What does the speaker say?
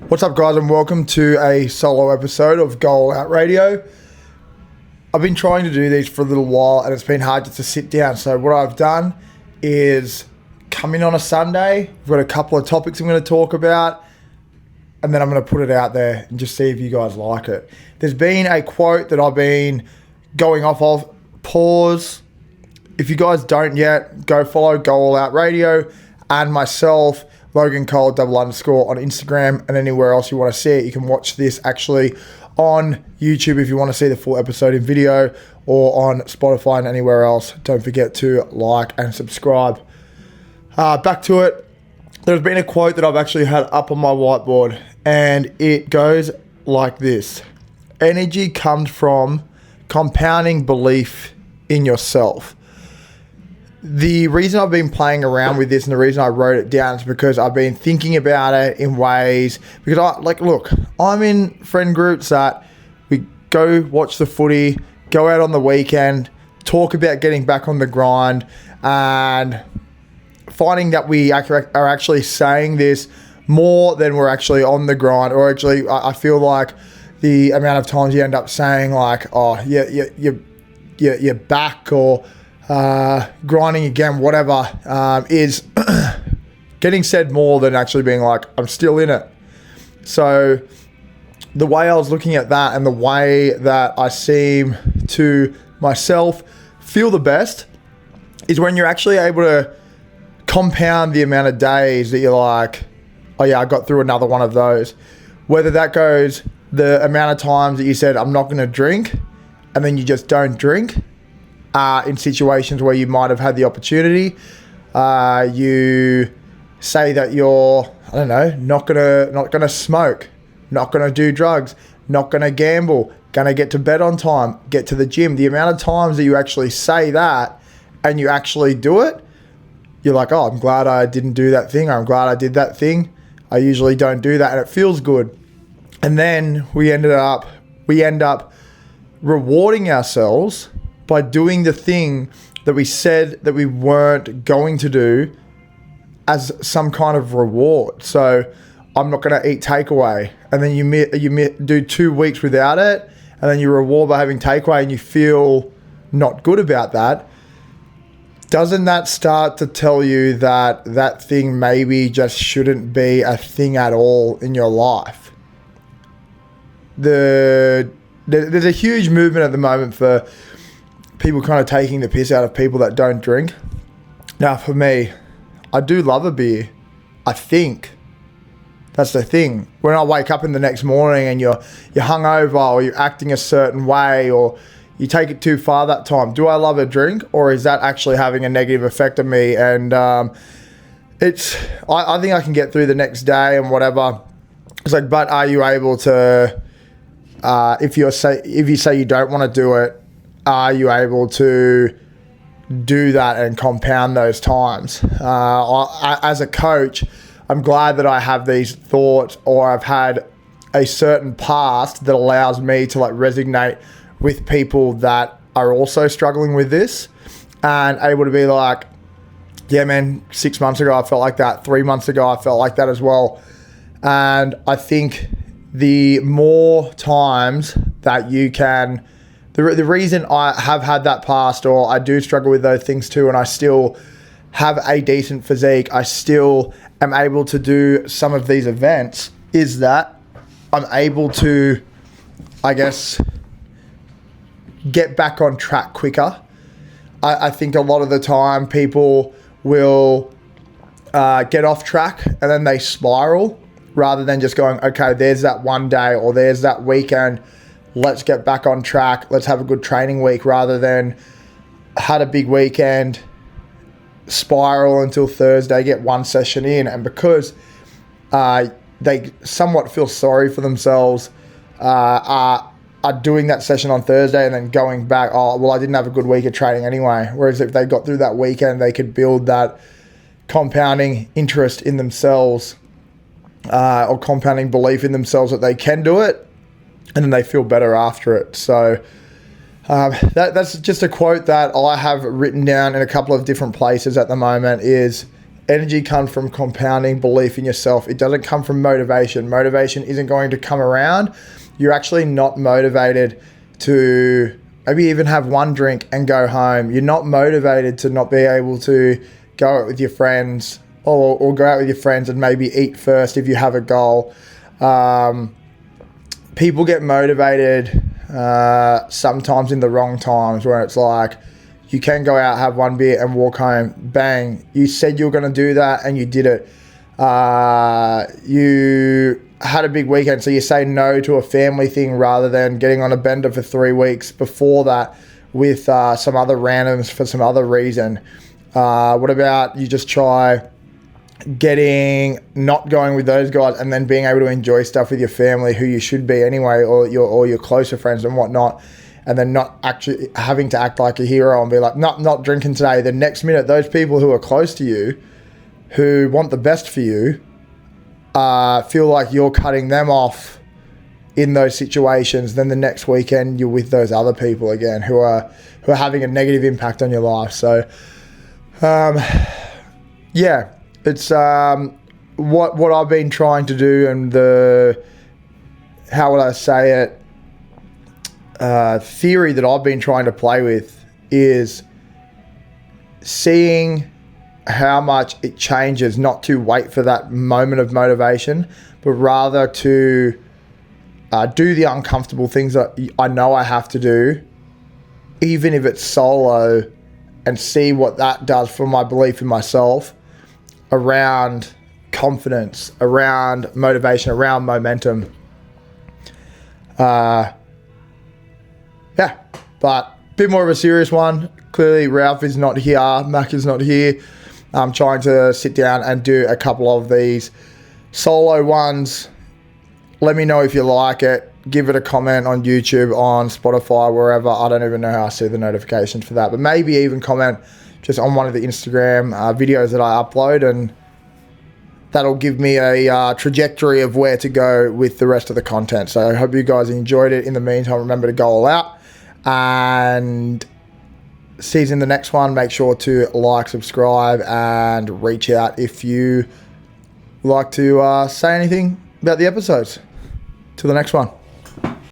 What's up, guys, and welcome to a solo episode of Goal Out Radio. I've been trying to do these for a little while and it's been hard just to sit down. So what I've done is come in on a Sunday. I've got a couple of topics I'm going to talk about and then I'm going to put it out there and just see if you guys like it. There's been a quote that I've been going off of. Pause. If you guys don't yet, go follow Goal Out Radio and myself, Logan Cole __ on Instagram, and anywhere else you want to see it. You can watch this actually on YouTube if you want to see the full episode in video, or on Spotify and anywhere else. Don't forget to like and subscribe. Back to it. There's been a quote that I've actually had up on my whiteboard, and it goes like this: energy comes from compounding belief in yourself. The reason I've been playing around with this and the reason I wrote it down is because I've been thinking about it in ways, because I'm in friend groups that we go watch the footy, go out on the weekend, talk about getting back on the grind, and finding that we are actually saying this more than we're actually on the grind. Or actually, I feel like the amount of times you end up saying like, oh, you're back, or grinding again, whatever, is getting said more than actually being like, I'm still in it. So the way I was looking at that and the way that I seem to myself feel the best is when you're actually able to compound the amount of days that you're like, oh yeah, I got through another one of those. Whether that goes the amount of times that you said, I'm not going to drink, and then you just don't drink. In situations where you might have had the opportunity, you say that you're, not gonna smoke, not gonna do drugs, not gonna gamble, gonna get to bed on time, get to the gym. The amount of times that you actually say that and you actually do it, you're like, oh, I'm glad I didn't do that thing, or I'm glad I did that thing. I usually don't do that, and it feels good. And then we end up rewarding ourselves by doing the thing that we said that we weren't going to do as some kind of reward. So I'm not going to eat takeaway. And then you do 2 weeks without it, and then you reward by having takeaway, and you feel not good about that. Doesn't that start to tell you that that thing maybe just shouldn't be a thing at all in your life? There's a huge movement at the moment for people kind of taking the piss out of people that don't drink. Now, for me, I do love a beer. I think that's the thing. When I wake up in the next morning and you're hungover, or you're acting a certain way, or you take it too far that time, do I love a drink, or is that actually having a negative effect on me? And I think I can get through the next day and whatever. It's like, but are you able to? If you say you don't want to do it, are you able to do that and compound those times? As a coach, I'm glad that I have these thoughts, or I've had a certain past that allows me to resonate with people that are also struggling with this, and able to be like, yeah, man, 6 months ago I felt like that. 3 months ago I felt like that as well. And I think the more times that you can, the reason I have had that past, or I do struggle with those things too, and I still have a decent physique, I still am able to do some of these events, is that I'm able to, I guess, get back on track quicker. I think a lot of the time people will get off track and then they spiral, rather than just going, okay, there's that one day or there's that weekend, let's get back on track, let's have a good training week, rather than had a big weekend, spiral until Thursday, get one session in. And because they somewhat feel sorry for themselves, are doing that session on Thursday and then going back, oh, well, I didn't have a good week of training anyway. Whereas if they got through that weekend, they could build that compounding interest in themselves, or compounding belief in themselves that they can do it, and then they feel better after it. So that's just a quote that I have written down in a couple of different places at the moment, is energy comes from compounding belief in yourself. It doesn't come from motivation. Motivation isn't going to come around. You're actually not motivated to maybe even have one drink and go home. You're not motivated to not be able to go out with your friends or go out with your friends and maybe eat first if you have a goal. People get motivated sometimes in the wrong times, where it's like you can go out, have one beer and walk home. Bang. You said you were going to do that and you did it. You had a big weekend, so you say no to a family thing rather than getting on a bender for 3 weeks before that with some other randoms for some other reason. What about you just try not going with those guys and then being able to enjoy stuff with your family, who you should be anyway, or your closer friends and whatnot, and then not actually having to act like a hero and be like, not drinking today. The next minute, those people who are close to you, who want the best for you, feel like you're cutting them off in those situations. Then the next weekend, you're with those other people again who are having a negative impact on your life. So, yeah. It's what I've been trying to do, and how would I say it, theory that I've been trying to play with is seeing how much it changes, not to wait for that moment of motivation, but rather to do the uncomfortable things that I know I have to do, even if it's solo, and see what that does for my belief in myself, around confidence, around motivation, around momentum. Yeah, but a bit more of a serious one. Clearly, Ralph is not here. Mac is not here. I'm trying to sit down and do a couple of these solo ones. Let me know if you like it. Give it a comment on YouTube, on Spotify, wherever. I don't even know how I see the notifications for that. But maybe even comment just on one of the Instagram videos that I upload, and that'll give me a trajectory of where to go with the rest of the content. So I hope you guys enjoyed it. In the meantime, remember to go all out, and see you in the next one. Make sure to like, subscribe, and reach out if you like to say anything about the episodes. Till the next one.